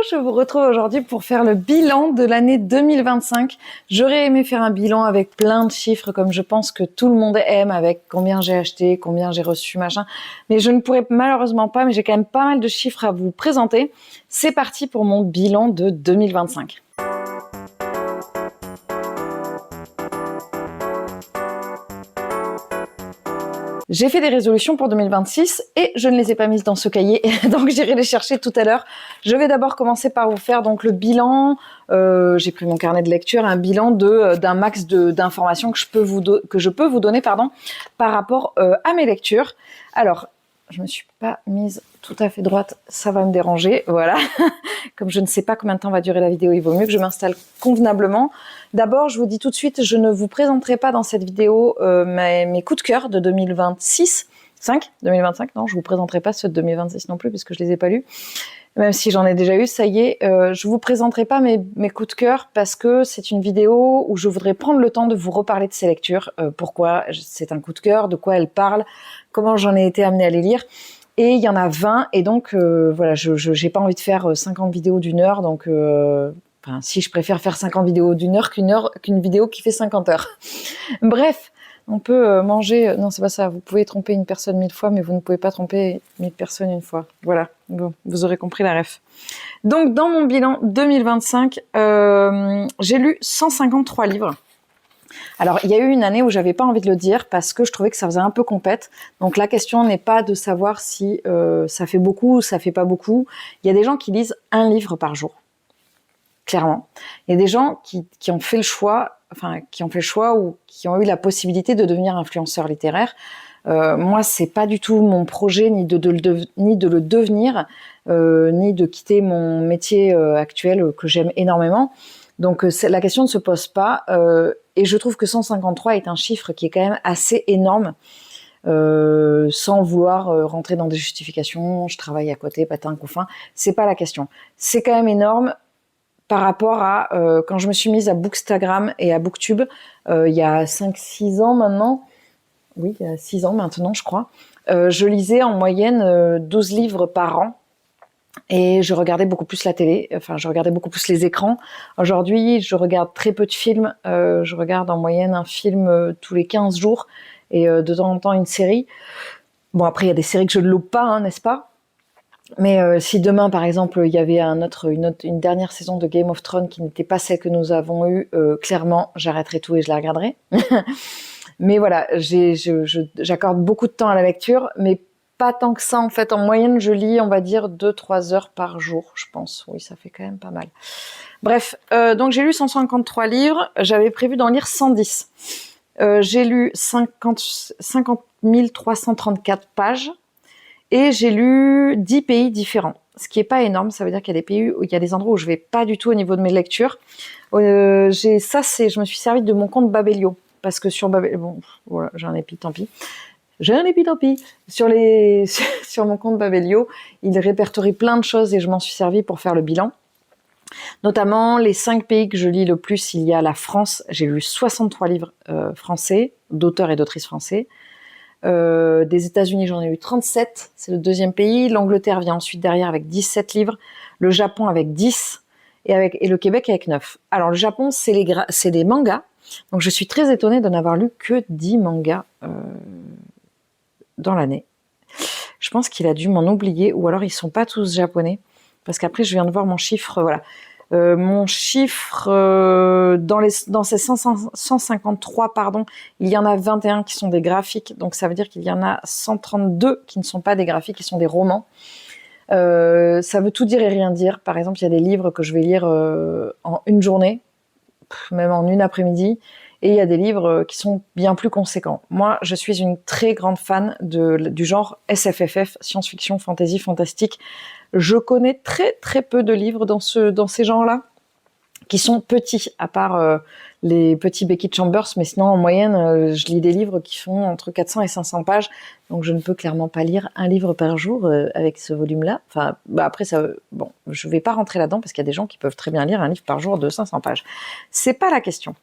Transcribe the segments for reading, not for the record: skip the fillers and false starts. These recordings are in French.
je vous retrouve aujourd'hui pour faire le bilan de l'année 2025. J'aurais aimé faire un bilan avec plein de chiffres comme je pense que tout le monde aime, avec combien j'ai acheté, combien j'ai reçu, machin. Mais je ne pourrais malheureusement pas, mais j'ai quand même pas mal de chiffres à vous présenter. C'est parti pour mon bilan de 2025. J'ai fait des résolutions pour 2026 et je ne les ai pas mises dans ce cahier, donc j'irai les chercher tout à l'heure. Je vais d'abord commencer par vous faire donc le bilan. J'ai pris mon carnet de lecture, un bilan d'un max d'informations que je peux vous donner par rapport à mes lectures. Alors, je me suis pas mise tout à fait droite, ça va me déranger, voilà. Comme je ne sais pas combien de temps va durer la vidéo, il vaut mieux que je m'installe convenablement. D'abord, je vous dis tout de suite, je ne vous présenterai pas dans cette vidéo mes coups de cœur de 2025, non, je vous présenterai pas ceux de 2026 non plus, puisque je les ai pas lus. Même si j'en ai déjà eu, ça y est, je vous présenterai pas mes coups de cœur parce que c'est une vidéo où je voudrais prendre le temps de vous reparler de ces lectures, pourquoi c'est un coup de cœur, de quoi elles parlent, comment j'en ai été amenée à les lire. Et il y en a 20, et donc voilà, je n'ai pas envie de faire 50 vidéos d'une heure, donc si je préfère faire 50 vidéos d'une heure qu'une vidéo qui fait 50 heures. Bref, on peut manger, non c'est pas ça, vous pouvez tromper une personne 1000 fois, mais vous ne pouvez pas tromper 1000 personnes une fois. Voilà, bon, vous aurez compris la ref. Donc dans mon bilan 2025, j'ai lu 153 livres. Alors, il y a eu une année où j'avais pas envie de le dire parce que je trouvais que ça faisait un peu compète. Donc, la question n'est pas de savoir si ça fait beaucoup ou ça fait pas beaucoup. Il y a des gens qui lisent un livre par jour, clairement. Il y a des gens qui ont fait le choix, ou qui ont eu la possibilité de devenir influenceurs littéraires. Moi, c'est pas du tout mon projet, ni de le devenir, ni de quitter mon métier actuel que j'aime énormément. Donc la question ne se pose pas, et je trouve que 153 est un chiffre qui est quand même assez énorme, sans vouloir rentrer dans des justifications, je travaille à côté, patin, couffin, c'est pas la question. C'est quand même énorme par rapport à quand je me suis mise à Bookstagram et à Booktube, il y a 5-6 ans maintenant, oui, il y a 6 ans maintenant je crois, je lisais en moyenne 12 livres par an. Et je regardais beaucoup plus la télé, je regardais beaucoup plus les écrans. Aujourd'hui, je regarde très peu de films. Je regarde en moyenne un film tous les 15 jours et de temps en temps une série. Bon, après, il y a des séries que je ne loupe pas, hein, n'est-ce pas ? Mais si demain, par exemple, il y avait une dernière saison de Game of Thrones qui n'était pas celle que nous avons eue, clairement, j'arrêterai tout et je la regarderai. Mais voilà, j'accorde beaucoup de temps à la lecture, mais pas tant que ça, en fait. En moyenne, je lis, on va dire, 2-3 heures par jour, je pense. Oui, ça fait quand même pas mal. Bref, donc j'ai lu 153 livres. J'avais prévu d'en lire 110. J'ai lu 50 334 pages. Et j'ai lu 10 pays différents. Ce qui est pas énorme, ça veut dire qu'il y a des pays où il y a des endroits où je vais pas du tout au niveau de mes lectures. Je me suis servi de mon compte Babelio. Parce que sur Babelio, bon, voilà, j'ai un épi, tant pis. Sur mon compte Babelio, il répertorie plein de choses et je m'en suis servi pour faire le bilan. Notamment, les 5 pays que je lis le plus, il y a la France. J'ai lu 63 livres français, d'auteurs et d'autrices français. Des États-Unis, j'en ai eu 37, c'est le deuxième pays. L'Angleterre vient ensuite derrière avec 17 livres. Le Japon avec 10 et le Québec avec 9. Alors, le Japon, c'est des mangas. Donc, je suis très étonnée de n'avoir lu que 10 mangas dans l'année. Je pense qu'il a dû m'en oublier, ou alors ils sont pas tous japonais, parce qu'après je viens de voir mon chiffre, voilà. Mon chiffre, dans ces 153, il y en a 21 qui sont des graphiques, donc ça veut dire qu'il y en a 132 qui ne sont pas des graphiques, qui sont des romans. Ça veut tout dire et rien dire. Par exemple, il y a des livres que je vais lire en une journée, même en une après-midi, et il y a des livres qui sont bien plus conséquents. Moi, je suis une très grande fan du genre SFFF, science-fiction, fantasy, fantastique. Je connais très très peu de livres dans ces genres-là, qui sont petits, à part les petits Becky Chambers, mais sinon en moyenne, je lis des livres qui font entre 400 et 500 pages, donc je ne peux clairement pas lire un livre par jour avec ce volume-là. Enfin, après, je vais pas rentrer là-dedans, parce qu'il y a des gens qui peuvent très bien lire un livre par jour de 500 pages. C'est pas la question.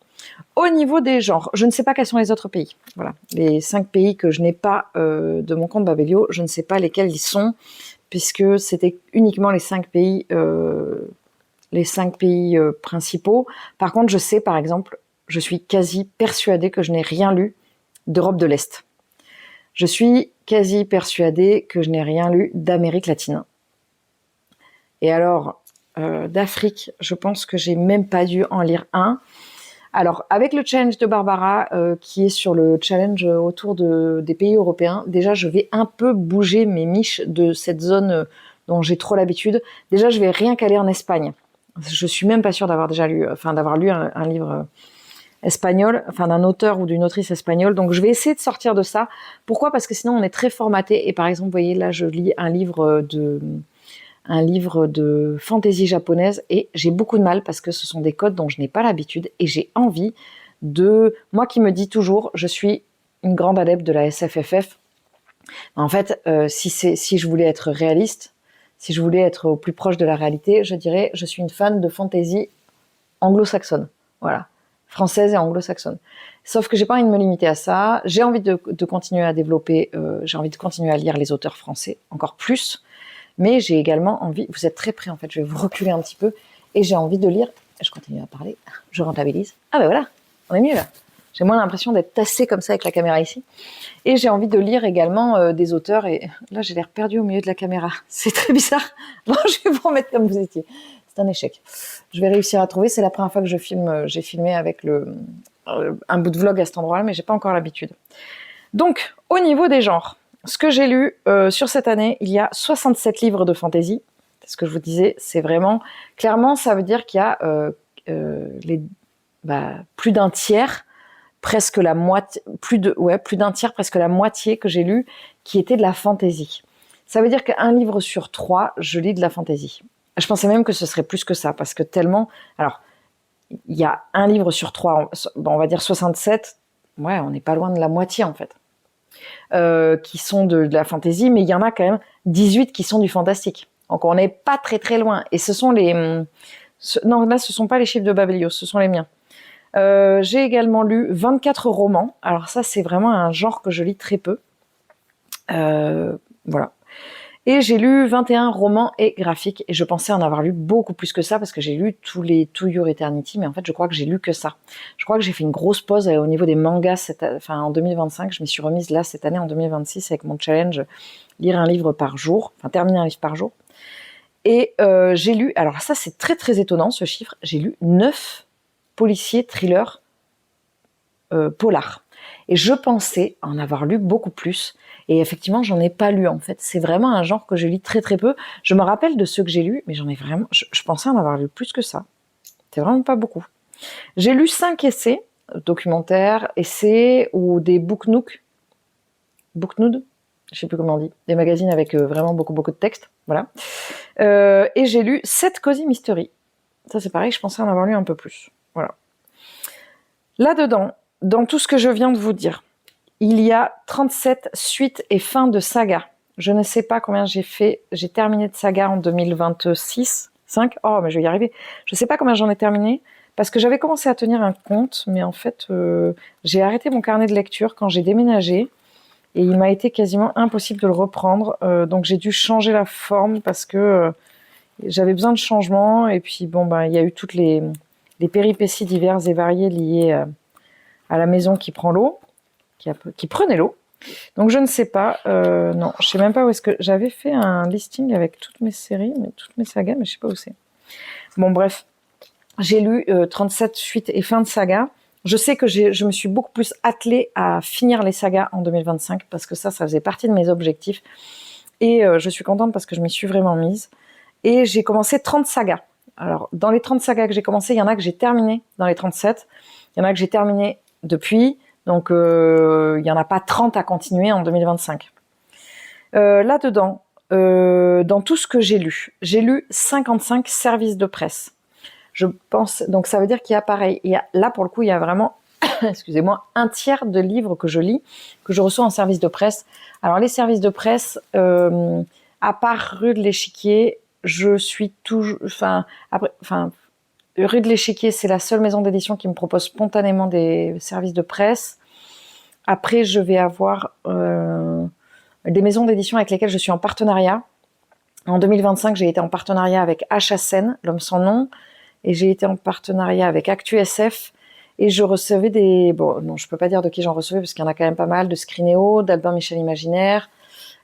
Au niveau des genres, je ne sais pas quels sont les autres pays. Voilà, les 5 pays que je n'ai pas de mon compte Babelio, je ne sais pas lesquels ils sont, puisque c'était uniquement les 5 pays les 5 pays principaux. Par contre, je sais, par exemple, je suis quasi persuadée que je n'ai rien lu d'Europe de l'Est. Je suis quasi persuadée que je n'ai rien lu d'Amérique latine. Et alors, d'Afrique, je pense que j'ai même pas dû en lire un. Alors, avec le challenge de Barbara, qui est sur le challenge autour des pays européens, déjà, je vais un peu bouger mes miches de cette zone dont j'ai trop l'habitude. Déjà, je vais rien qu'aller en Espagne. Je suis même pas sûre d'avoir lu un livre espagnol, d'un auteur ou d'une autrice espagnole. Donc, je vais essayer de sortir de ça. Pourquoi ? Parce que sinon, on est très formaté. Et par exemple, vous voyez, là, je lis un livre de fantaisie japonaise et j'ai beaucoup de mal parce que ce sont des codes dont je n'ai pas l'habitude et j'ai envie moi qui me dis toujours, je suis une grande adepte de la SFFF. En fait, si je voulais être réaliste, si je voulais être au plus proche de la réalité, je dirais, je suis une fan de fantaisie anglo-saxonne. Voilà. Française et anglo-saxonne. Sauf que j'ai pas envie de me limiter à ça. J'ai envie de continuer à développer, j'ai envie de continuer à lire les auteurs français encore plus. Mais j'ai également envie, vous êtes très près en fait, je vais vous reculer un petit peu, et j'ai envie de lire, je continue à parler, je rentabilise. Ah ben voilà, on est mieux là. J'ai moins l'impression d'être tassée comme ça avec la caméra ici. Et j'ai envie de lire également des auteurs, et là j'ai l'air perdue au milieu de la caméra. C'est très bizarre. Bon, je vais vous remettre comme vous étiez. C'est un échec. Je vais réussir à trouver, c'est la première fois que je filme, j'ai filmé avec un bout de vlog à cet endroit-là, mais j'ai pas encore l'habitude. Donc, au niveau des genres, ce que j'ai lu sur cette année, il y a 67 livres de fantasy. C'est ce que je vous disais, c'est vraiment... Clairement, ça veut dire qu'il y a plus d'un tiers, presque la moitié, plus d'un tiers, presque la moitié que j'ai lu, qui était de la fantasy. Ça veut dire qu'un livre sur 3, je lis de la fantasy. Je pensais même que ce serait plus que ça, parce que tellement... Alors, il y a un livre sur 3, on va dire 67, ouais, on n'est pas loin de la moitié en fait. Qui sont de la fantasy, mais il y en a quand même 18 qui sont du fantastique. Donc on n'est pas très très loin. Et ce sont non, là ce sont pas les chiffres de Babelios, ce sont les miens. J'ai également lu 24 romans. Alors ça c'est vraiment un genre que je lis très peu. Voilà. Et j'ai lu 21 romans et graphiques, et je pensais en avoir lu beaucoup plus que ça, parce que j'ai lu tous les To Your Eternity, mais en fait, je crois que j'ai lu que ça. Je crois que j'ai fait une grosse pause au niveau des mangas en 2025, je m'y suis remise là, cette année, en 2026, avec mon challenge, lire un livre par jour, terminer un livre par jour. Et j'ai lu, alors ça, c'est très très étonnant, ce chiffre, j'ai lu 9 policiers, thrillers, polars. Et je pensais en avoir lu beaucoup plus. Et effectivement, j'en ai pas lu en fait. C'est vraiment un genre que je lis très très peu. Je me rappelle de ceux que j'ai lus, mais j'en ai vraiment... Je pensais en avoir lu plus que ça. C'est vraiment pas beaucoup. J'ai lu 5 essais, documentaires, essais ou des booknook. Booknood, je sais plus comment on dit. Des magazines avec vraiment beaucoup de textes. Voilà. Et j'ai lu 7 Cozy Mystery. Ça c'est pareil, je pensais en avoir lu un peu plus. Voilà. Là-dedans, dans tout ce que je viens de vous dire, il y a 37 suites et fins de saga. Je ne sais pas combien j'ai fait. J'ai terminé de saga en 2026. 5 ? Oh, mais je vais y arriver. Je ne sais pas combien j'en ai terminé, parce que j'avais commencé à tenir un compte, mais en fait, j'ai arrêté mon carnet de lecture quand j'ai déménagé, et il m'a été quasiment impossible de le reprendre. Donc j'ai dû changer la forme, parce que j'avais besoin de changement, et puis bon, il y a eu toutes les péripéties diverses et variées liées à la maison qui prend l'eau. Qui prenait l'eau. Donc je ne sais pas, non, je sais même pas où est-ce que... J'avais fait un listing avec toutes mes séries, toutes mes sagas, mais je sais pas où c'est. Bon bref, j'ai lu 37 suites et fins de sagas. Je sais que je me suis beaucoup plus attelée à finir les sagas en 2025, parce que ça faisait partie de mes objectifs. Et je suis contente parce que je m'y suis vraiment mise. Et j'ai commencé 30 sagas. Alors, dans les 30 sagas que j'ai commencé, il y en a que j'ai terminé dans les 37. Il y en a que j'ai terminé depuis... Donc, il n'y en a pas 30 à continuer en 2025. Là-dedans, dans tout ce que j'ai lu 55 services de presse. Je pense, donc ça veut dire qu'il y a pareil, là pour le coup, il y a vraiment, excusez-moi, un tiers de livres que je lis, que je reçois en service de presse. Alors les services de presse, à part Rue de l'Échiquier, je suis toujours, Rue de l'Échiquier, c'est la seule maison d'édition qui me propose spontanément des services de presse. Après, je vais avoir des maisons d'édition avec lesquelles je suis en partenariat. En 2025, j'ai été en partenariat avec HSN, L'Homme sans nom, et j'ai été en partenariat avec ActuSF, et je recevais des... Bon, non, je peux pas dire de qui j'en recevais, parce qu'il y en a quand même pas mal, de Scrinéo, d'Albin Michel Imaginaire,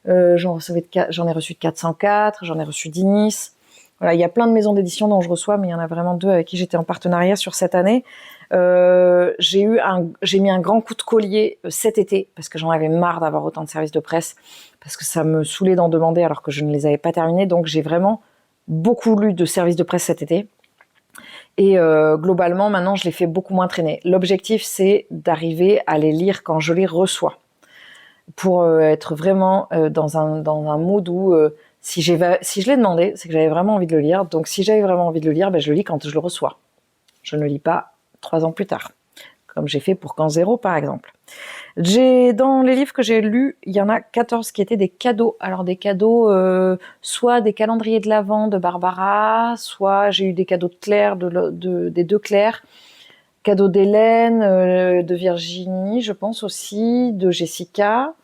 j'en ai reçu de 404, j'en ai reçu d'Inis. Voilà, il y a plein de maisons d'édition dont je reçois, mais il y en a vraiment 2 avec qui j'étais en partenariat sur cette année. J'ai mis un grand coup de collier cet été, parce que j'en avais marre d'avoir autant de services de presse, parce que ça me saoulait d'en demander alors que je ne les avais pas terminés. Donc j'ai vraiment beaucoup lu de services de presse cet été. Et globalement, maintenant, je les fais beaucoup moins traîner. L'objectif, c'est d'arriver à les lire quand je les reçois, pour être vraiment dans un mood où si je l'ai demandé, c'est que j'avais vraiment envie de le lire. Donc si j'avais vraiment envie de le lire, ben, je le lis quand je le reçois. Je ne lis pas 3 ans plus tard, comme j'ai fait pour Camp Zéro par exemple. Dans les livres que j'ai lus, il y en a 14 qui étaient des cadeaux. Alors des cadeaux, soit des calendriers de l'Avent de Barbara, soit j'ai eu des cadeaux de Claire, des 2 Claire, cadeaux d'Hélène, de Virginie, je pense aussi, de Jessica.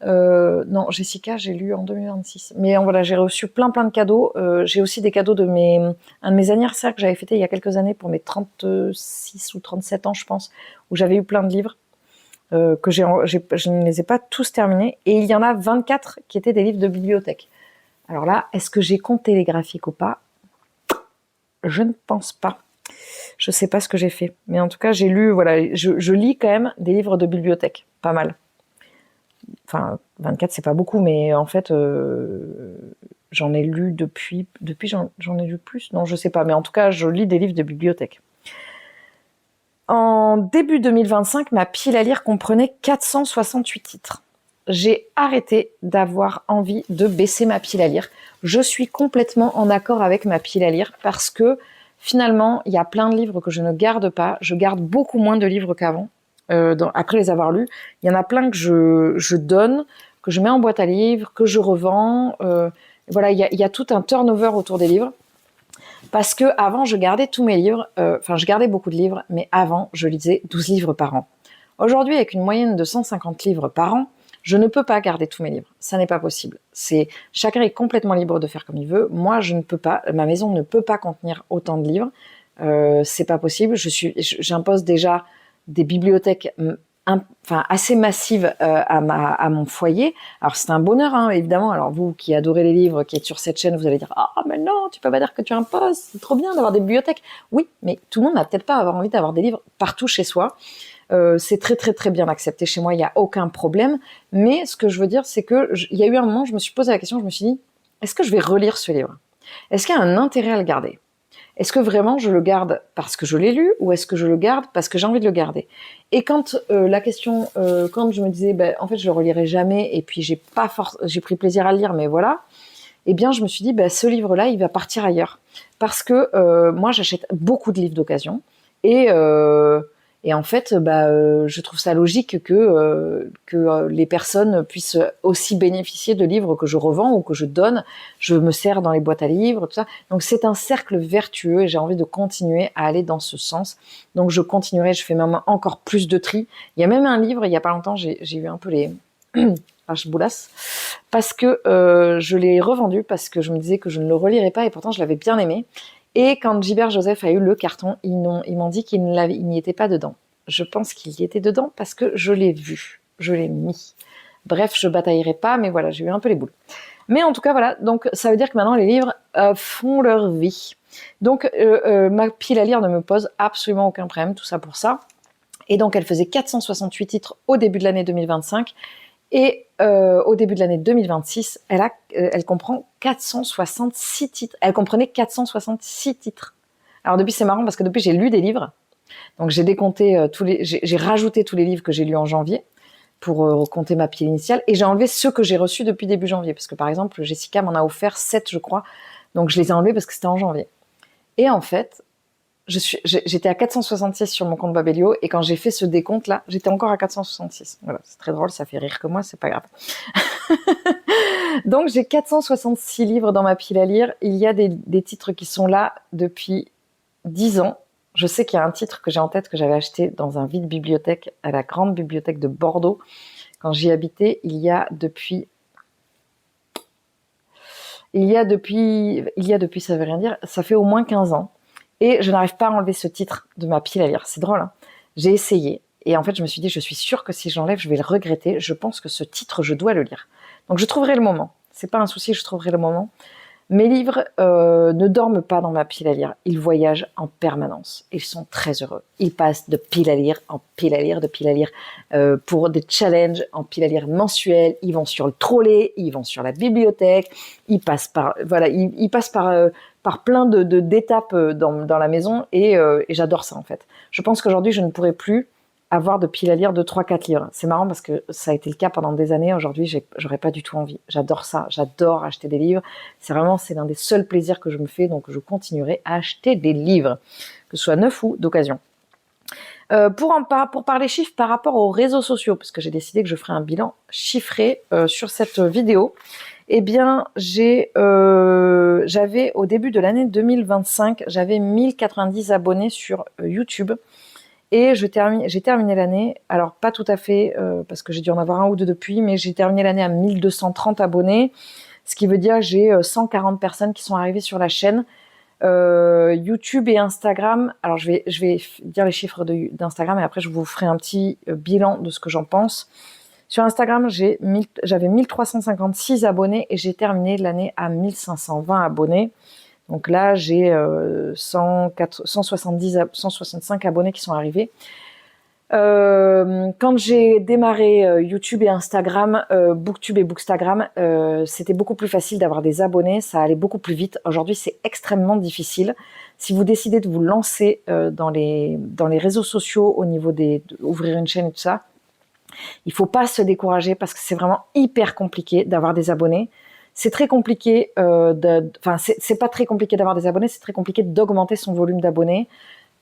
Non, Jessica, j'ai lu en 2026. Mais voilà, j'ai reçu plein de cadeaux. J'ai aussi des cadeaux un de mes anniversaires que j'avais fêté il y a quelques années pour mes 36 ou 37 ans, je pense, où j'avais eu plein de livres. Je ne les ai pas tous terminés. Et il y en a 24 qui étaient des livres de bibliothèque. Alors là, est-ce que j'ai compté les graphiques ou pas? Je ne pense pas. Je sais pas ce que j'ai fait. Mais en tout cas, j'ai lu, voilà, je lis quand même des livres de bibliothèque. Pas mal. Enfin, 24, c'est pas beaucoup, mais en fait, j'en ai lu depuis j'en ai lu plus. Non, je sais pas. Mais en tout cas, je lis des livres de bibliothèque. En début 2025, ma pile à lire comprenait 468 titres. J'ai arrêté d'avoir envie de baisser ma pile à lire. Je suis complètement en accord avec ma pile à lire parce que finalement, il y a plein de livres que je ne garde pas. Je garde beaucoup moins de livres qu'avant, après les avoir lus. Il y en a plein que je donne, que je mets en boîte à livres, que je revends. Voilà, il y a tout un turnover autour des livres. Parce que avant, je gardais tous mes livres, je gardais beaucoup de livres, mais avant, je lisais 12 livres par an. Aujourd'hui, avec une moyenne de 150 livres par an, je ne peux pas garder tous mes livres. Ça n'est pas possible. Chacun est complètement libre de faire comme il veut. Moi, je ne peux pas. Ma maison ne peut pas contenir autant de livres. C'est pas possible. J'impose déjà des bibliothèques assez massive à mon foyer. Alors c'est un bonheur, hein, évidemment. Alors vous qui adorez les livres, qui êtes sur cette chaîne, vous allez dire ah mais non, tu peux pas dire que tu imposes, c'est trop bien d'avoir des bibliothèques. Oui, mais tout le monde n'a peut-être pas avoir envie d'avoir des livres partout chez soi. C'est très très très bien accepté chez moi, il y a aucun problème. Mais ce que je veux dire, c'est que il y a eu un moment, je me suis posé la question, je me suis dit est-ce que je vais relire ce livre? Est-ce qu'il y a un intérêt à le garder? Est-ce que vraiment je le garde parce que je l'ai lu ou est-ce que je le garde parce que j'ai envie de le garder? Et quand quand je me disais, en fait, je le relirai jamais et puis j'ai pris plaisir à le lire, mais voilà, eh bien, je me suis dit, ce livre-là, il va partir ailleurs parce que moi, j'achète beaucoup de livres d'occasion et en fait, je trouve ça logique que les personnes puissent aussi bénéficier de livres que je revends ou que je donne. Je me sers dans les boîtes à livres, tout ça. Donc c'est un cercle vertueux et j'ai envie de continuer à aller dans ce sens. Donc je continuerai, je fais même encore plus de tri. Il y a même un livre, il y a pas longtemps, j'ai eu un peu les je boulasse parce que je l'ai revendu parce que je me disais que je ne le relirais pas et pourtant je l'avais bien aimé. Et quand Gilbert Joseph a eu le carton, ils m'ont dit qu'il n'y était pas dedans. Je pense qu'il y était dedans parce que je l'ai vu, je l'ai mis. Bref, je bataillerai pas, mais voilà, j'ai eu un peu les boules. Mais en tout cas, voilà, donc ça veut dire que maintenant les livres font leur vie. Donc ma pile à lire ne me pose absolument aucun problème, tout ça pour ça. Et donc elle faisait 468 titres au début de l'année 2025. Et au début de l'année 2026, elle comprend 466 titres. Elle comprenait 466 titres. Alors depuis, c'est marrant parce que depuis, j'ai lu des livres. Donc j'ai décompté j'ai rajouté tous les livres que j'ai lus en janvier pour compter ma pile initiale. Et j'ai enlevé ceux que j'ai reçus depuis début janvier. Parce que par exemple, Jessica m'en a offert 7, je crois. Donc je les ai enlevés parce que c'était en janvier. Et en fait, j'étais à 466 sur mon compte Babelio et quand j'ai fait ce décompte là, j'étais encore à 466. Voilà, c'est très drôle, ça fait rire que moi, c'est pas grave. Donc j'ai 466 livres dans ma pile à lire. Il y a des titres qui sont là depuis 10 ans. Je sais qu'il y a un titre que j'ai en tête que j'avais acheté dans un vide-bibliothèque à la grande bibliothèque de Bordeaux quand j'y habitais il y a depuis Ça veut rien dire, ça fait au moins 15 ans. Et je n'arrive pas à enlever ce titre de ma pile à lire. C'est drôle, hein. J'ai essayé. Et en fait, je me suis dit, je suis sûre que si j'enlève, je vais le regretter. Je pense que ce titre, je dois le lire. Donc, je trouverai le moment. C'est pas un souci, je trouverai le moment. Mes livres ne dorment pas dans ma pile à lire. Ils voyagent en permanence. Ils sont très heureux. Ils passent de pile à lire en pile à lire, de pile à lire pour des challenges en pile à lire mensuels. Ils vont sur le trolley, ils vont sur la bibliothèque. Ils passent par par plein d'étapes dans la maison et j'adore ça en fait. Je pense qu'aujourd'hui je ne pourrais plus avoir de pile à lire de 3-4 livres. C'est marrant parce que ça a été le cas pendant des années. Aujourd'hui, j'aurais pas du tout envie. J'adore ça. J'adore acheter des livres. C'est l'un des seuls plaisirs que je me fais. Donc, je continuerai à acheter des livres, que ce soit neuf ou d'occasion. Pour parler chiffres par rapport aux réseaux sociaux, parce que j'ai décidé que je ferai un bilan chiffré sur cette vidéo. Eh bien, j'avais au début de l'année 2025, j'avais 1090 abonnés sur YouTube. Et j'ai terminé l'année, alors pas tout à fait, parce que j'ai dû en avoir un ou deux depuis, mais j'ai terminé l'année à 1230 abonnés, ce qui veut dire que j'ai 140 personnes qui sont arrivées sur la chaîne. YouTube et Instagram, alors je vais dire les chiffres d'Instagram et après je vous ferai un petit bilan de ce que j'en pense. Sur Instagram, j'avais 1356 abonnés et j'ai terminé l'année à 1520 abonnés. Donc là, j'ai 165 abonnés qui sont arrivés. Quand j'ai démarré YouTube et Instagram, Booktube et Bookstagram, c'était beaucoup plus facile d'avoir des abonnés, ça allait beaucoup plus vite. Aujourd'hui, c'est extrêmement difficile. Si vous décidez de vous lancer dans les réseaux sociaux au niveau d'ouvrir une chaîne et tout ça, il faut pas se décourager parce que c'est vraiment hyper compliqué d'avoir des abonnés. C'est très compliqué, c'est pas très compliqué d'avoir des abonnés, c'est très compliqué d'augmenter son volume d'abonnés.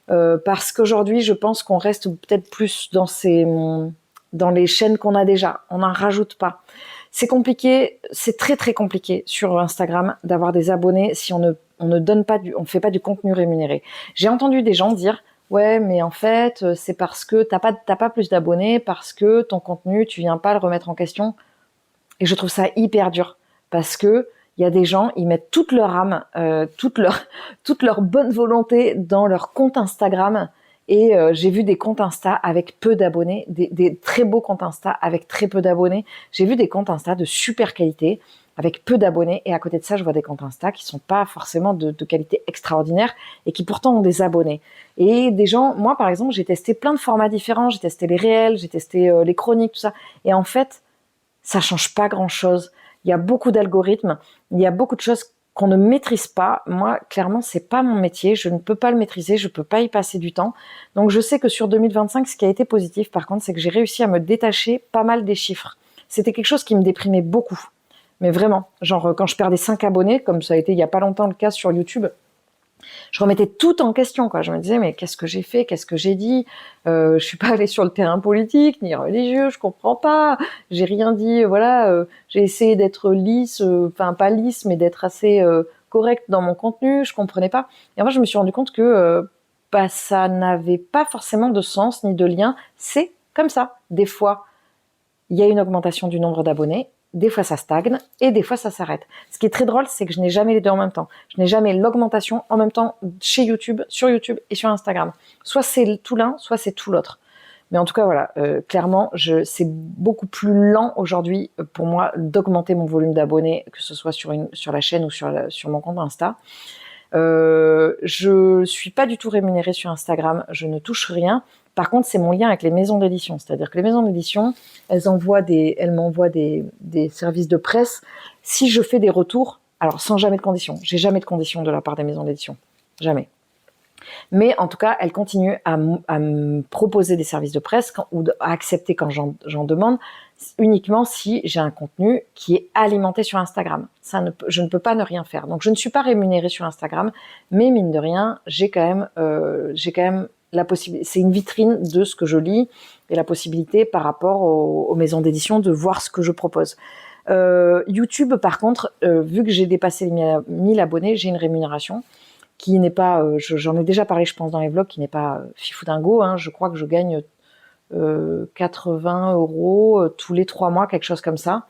Parce qu'aujourd'hui, je pense qu'on reste peut-être plus dans les chaînes qu'on a déjà. On n'en rajoute pas. C'est compliqué, c'est très très compliqué sur Instagram d'avoir des abonnés si on ne fait pas du contenu rémunéré. J'ai entendu des gens dire, ouais, mais en fait, c'est parce que t'as pas plus d'abonnés, parce que ton contenu, tu viens pas le remettre en question. Et je trouve ça hyper dur. Parce que il y a des gens, ils mettent toute leur âme, toute leur bonne volonté dans leur compte Instagram. Et j'ai vu des comptes Insta avec peu d'abonnés, des très beaux comptes Insta avec très peu d'abonnés. J'ai vu des comptes Insta de super qualité avec peu d'abonnés. Et à côté de ça, je vois des comptes Insta qui sont pas forcément de qualité extraordinaire et qui pourtant ont des abonnés. Et des gens, moi par exemple, j'ai testé plein de formats différents. J'ai testé les réels, j'ai testé les chroniques, tout ça. Et en fait, ça change pas grand-chose. Il y a beaucoup d'algorithmes, il y a beaucoup de choses qu'on ne maîtrise pas. Moi, clairement, c'est pas mon métier. Je ne peux pas le maîtriser, je peux pas y passer du temps. Donc, je sais que sur 2025, ce qui a été positif, par contre, c'est que j'ai réussi à me détacher pas mal des chiffres. C'était quelque chose qui me déprimait beaucoup. Mais vraiment, genre, quand je perdais 5 abonnés, comme ça a été il y a pas longtemps le cas sur YouTube, je remettais tout en question, quoi. Je me disais, mais qu'est-ce que j'ai fait? Qu'est-ce que j'ai dit? Je suis pas allée sur le terrain politique, ni religieux, je comprends pas. J'ai rien dit, voilà. J'ai essayé d'être lisse, enfin, pas lisse, mais d'être assez correcte dans mon contenu, je comprenais pas. Et en fait, je me suis rendu compte que ça n'avait pas forcément de sens, ni de lien. C'est comme ça. Des fois, il y a une augmentation du nombre d'abonnés, des fois ça stagne et des fois ça s'arrête. Ce qui est très drôle, c'est que je n'ai jamais les deux en même temps. Je n'ai jamais l'augmentation en même temps chez YouTube, sur YouTube et sur Instagram. Soit c'est tout l'un, soit c'est tout l'autre. Mais en tout cas, voilà, clairement, c'est beaucoup plus lent aujourd'hui pour moi d'augmenter mon volume d'abonnés, que ce soit sur la chaîne ou sur mon compte Insta. Je suis pas du tout rémunérée sur Instagram, je ne touche rien. Par contre, c'est mon lien avec les maisons d'édition. C'est-à-dire que les maisons d'édition, elles m'envoient des services de presse. Si je fais des retours, alors sans jamais de conditions. J'ai jamais de conditions de la part des maisons d'édition. Jamais. Mais en tout cas, elles continuent à me proposer des services de presse ou à accepter quand j'en demande, uniquement si j'ai un contenu qui est alimenté sur Instagram. Je ne peux pas ne rien faire. Donc, je ne suis pas rémunérée sur Instagram, mais mine de rien, j'ai quand même la possibilité. C'est une vitrine de ce que je lis et la possibilité par rapport aux maisons d'édition de voir ce que je propose. YouTube, par contre, vu que j'ai dépassé les 1000 abonnés, j'ai une rémunération qui n'est pas, j'en ai déjà parlé, je pense, dans les vlogs, qui n'est pas fifou dingo. Hein. Je crois que je gagne 80 € tous les 3 mois, quelque chose comme ça.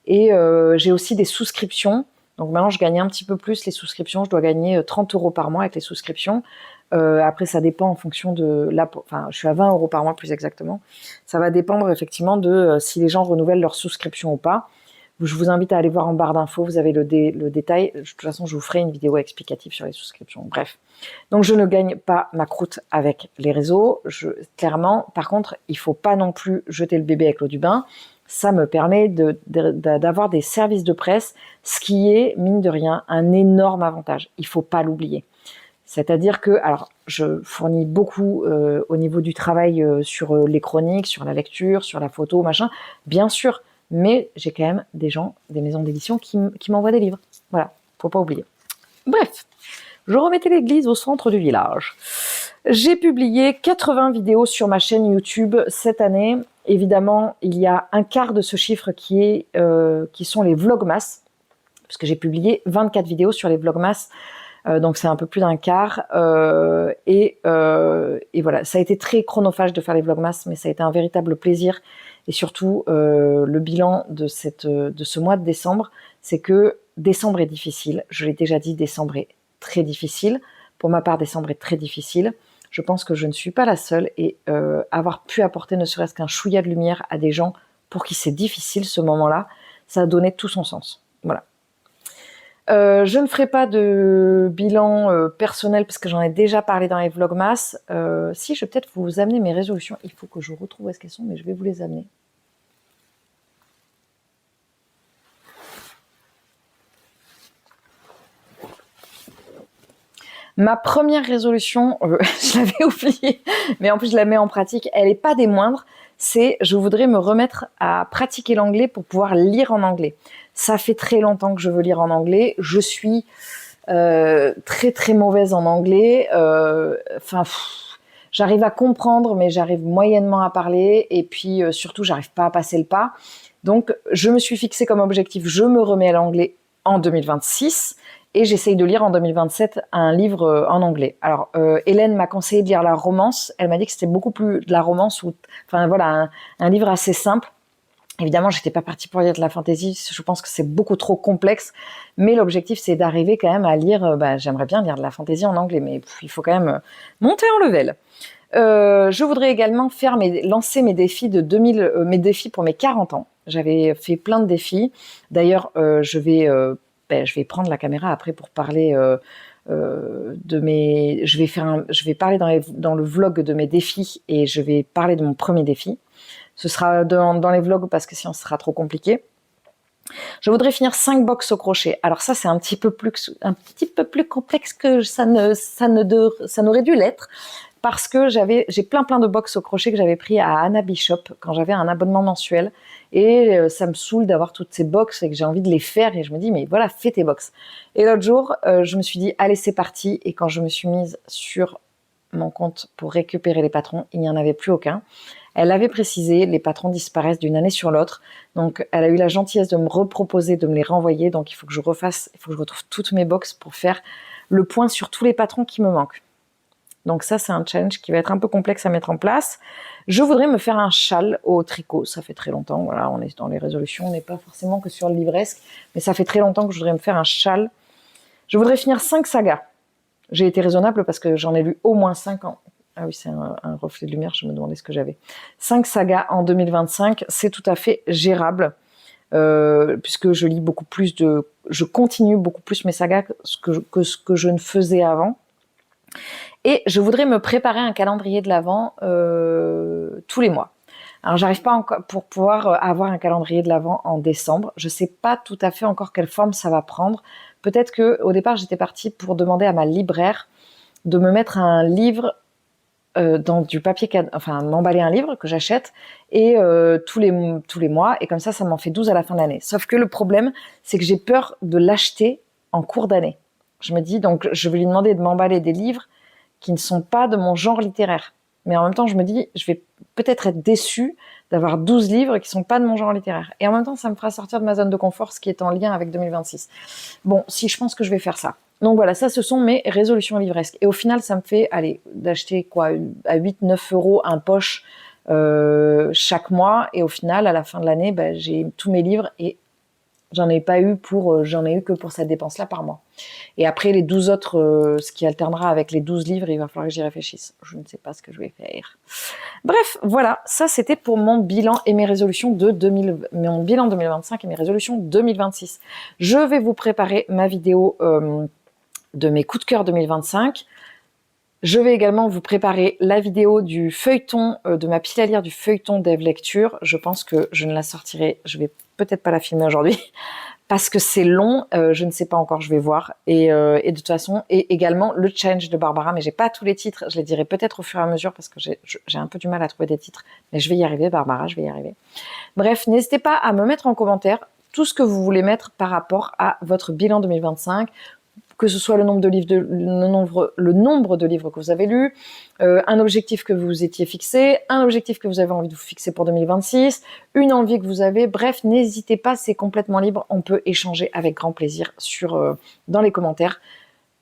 Et j'ai aussi des souscriptions. Donc maintenant, je gagne un petit peu plus les souscriptions. Je dois gagner 30 € par mois avec les souscriptions. Après, ça dépend en fonction de enfin, je suis à 20 € par mois plus exactement. Ça va dépendre effectivement de si les gens renouvellent leur souscription ou pas. Je vous invite à aller voir en barre d'infos, vous avez le détail. De toute façon, je vous ferai une vidéo explicative sur les souscriptions. Bref. Donc, je ne gagne pas ma croûte avec les réseaux. Clairement, par contre, il faut pas non plus jeter le bébé avec l'eau du bain. Ça me permet d'avoir des services de presse, ce qui est, mine de rien, un énorme avantage. Il faut pas l'oublier. C'est-à-dire que, alors, je fournis beaucoup au niveau du travail sur les chroniques, sur la lecture, sur la photo, machin, bien sûr, mais j'ai quand même des gens, des maisons d'édition qui m'envoient des livres. Voilà, faut pas oublier. Bref, je remettais l'église au centre du village. J'ai publié 80 vidéos sur ma chaîne YouTube cette année. Évidemment, il y a un quart de ce chiffre qui sont les vlogmas, puisque j'ai publié 24 vidéos sur les vlogmas. Donc c'est un peu plus d'un quart et voilà, ça a été très chronophage de faire les vlogmas, mais ça a été un véritable plaisir. Et surtout le bilan de ce mois de décembre, c'est que décembre est difficile. Je l'ai déjà dit, décembre est très difficile. Pour ma part, décembre est très difficile. Je pense que je ne suis pas la seule et avoir pu apporter ne serait-ce qu'un chouïa de lumière à des gens pour qui c'est difficile ce moment-là, ça a donné tout son sens. Voilà. Je ne ferai pas de bilan personnel parce que j'en ai déjà parlé dans les vlogmas. Si, je vais peut-être vous amener mes résolutions. Il faut que je retrouve où est-ce qu'elles sont, mais je vais vous les amener. Ma première résolution, je l'avais oubliée, mais en plus je la mets en pratique, elle n'est pas des moindres, c'est je voudrais me remettre à pratiquer l'anglais pour pouvoir lire en anglais. Ça fait très longtemps que je veux lire en anglais, je suis très très mauvaise en anglais, j'arrive à comprendre mais j'arrive moyennement à parler et puis surtout j'arrive pas à passer le pas. Donc je me suis fixé comme objectif, je me remets à l'anglais en 2026. Et j'essaye de lire en 2027 un livre en anglais. Alors, Hélène m'a conseillé de lire la romance. Elle m'a dit que c'était beaucoup plus de la romance, enfin voilà, un livre assez simple. Évidemment, j'étais pas partie pour lire de la fantasy. Je pense que c'est beaucoup trop complexe. Mais l'objectif, c'est d'arriver quand même à lire. J'aimerais bien lire de la fantasy en anglais, mais il faut quand même monter en level. Je voudrais également lancer mes défis mes défis pour mes 40 ans. J'avais fait plein de défis. D'ailleurs, je vais prendre la caméra après pour parler je vais parler dans le vlog de mes défis et je vais parler de mon premier défi. Ce sera dans les vlogs parce que sinon ce sera trop compliqué. Je voudrais finir 5 box au crochet. Alors ça, c'est un petit peu plus complexe que ça n'aurait dû l'être. Parce que j'ai plein de box au crochet que j'avais pris à Anna Bishop quand j'avais un abonnement mensuel et ça me saoule d'avoir toutes ces box et que j'ai envie de les faire et je me dis mais voilà, fais tes box. Et l'autre jour, je me suis dit allez, c'est parti, et quand je me suis mise sur mon compte pour récupérer les patrons, il n'y en avait plus aucun. Elle avait précisé, les patrons disparaissent d'une année sur l'autre, donc elle a eu la gentillesse de me reproposer de me les renvoyer, donc il faut que je retrouve toutes mes box pour faire le point sur tous les patrons qui me manquent. Donc ça, c'est un challenge qui va être un peu complexe à mettre en place. Je voudrais me faire un châle au tricot. Ça fait très longtemps, voilà, on est dans les résolutions, on n'est pas forcément que sur le livresque, mais ça fait très longtemps que je voudrais me faire un châle. Je voudrais finir 5 sagas. J'ai été raisonnable parce que j'en ai lu au moins 5 ans. Ah oui, c'est un reflet de lumière, je me demandais ce que j'avais. 5 sagas en 2025, c'est tout à fait gérable. Puisque je continue beaucoup plus mes sagas que ce que je ne faisais avant. Et je voudrais me préparer un calendrier de l'Avent tous les mois. Alors, j'arrive pas encore pour pouvoir avoir un calendrier de l'Avent en décembre. Je sais pas tout à fait encore quelle forme ça va prendre. Peut-être que au départ, j'étais partie pour demander à ma libraire de me mettre un livre dans du papier, m'emballer un livre que j'achète et tous les mois, et comme ça m'en fait 12 à la fin de l'année. Sauf que le problème, c'est que j'ai peur de l'acheter en cours d'année. Je me dis, donc, je vais lui demander de m'emballer des livres qui ne sont pas de mon genre littéraire. Mais en même temps, je me dis, je vais peut-être être déçue d'avoir 12 livres qui sont pas de mon genre littéraire. Et en même temps, ça me fera sortir de ma zone de confort, ce qui est en lien avec 2026. Bon, si, je pense que je vais faire ça. Donc voilà, ça, ce sont mes résolutions livresques. Et au final, ça me fait, d'acheter à 8-9 € un poche chaque mois. Et au final, à la fin de l'année, j'ai tous mes livres et J'en ai pas eu pour, j'en ai eu que pour cette dépense-là par mois. Et après, les 12 autres, ce qui alternera avec les 12 livres, il va falloir que j'y réfléchisse. Je ne sais pas ce que je vais faire. Bref, voilà, ça c'était pour mon bilan et mes résolutions mon bilan 2025 et mes résolutions 2026. Je vais vous préparer ma vidéo de mes coups de cœur 2025. Je vais également vous préparer la vidéo du feuilleton, de ma pile à lire du feuilleton Dev Lecture. Je pense que je ne la sortirai, je vais peut-être pas la filmer aujourd'hui, parce que c'est long, je ne sais pas encore, je vais voir. Et de toute façon, et également le challenge de Barbara, mais j'ai pas tous les titres, je les dirai peut-être au fur et à mesure, parce que j'ai un peu du mal à trouver des titres, mais je vais y arriver, Barbara, je vais y arriver. Bref, n'hésitez pas à me mettre en commentaire tout ce que vous voulez mettre par rapport à votre bilan 2025, que ce soit le nombre de livres, le nombre de livres que vous avez lus, un objectif que vous vous étiez fixé, un objectif que vous avez envie de vous fixer pour 2026, une envie que vous avez. Bref, n'hésitez pas, c'est complètement libre. On peut échanger avec grand plaisir dans les commentaires.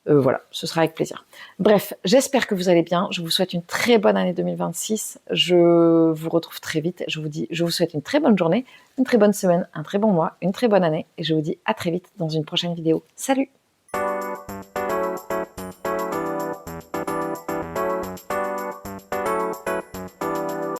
Voilà, ce sera avec plaisir. Bref, j'espère que vous allez bien. Je vous souhaite une très bonne année 2026. Je vous retrouve très vite. Je vous souhaite une très bonne journée, une très bonne semaine, un très bon mois, une très bonne année. Et je vous dis à très vite dans une prochaine vidéo. Salut!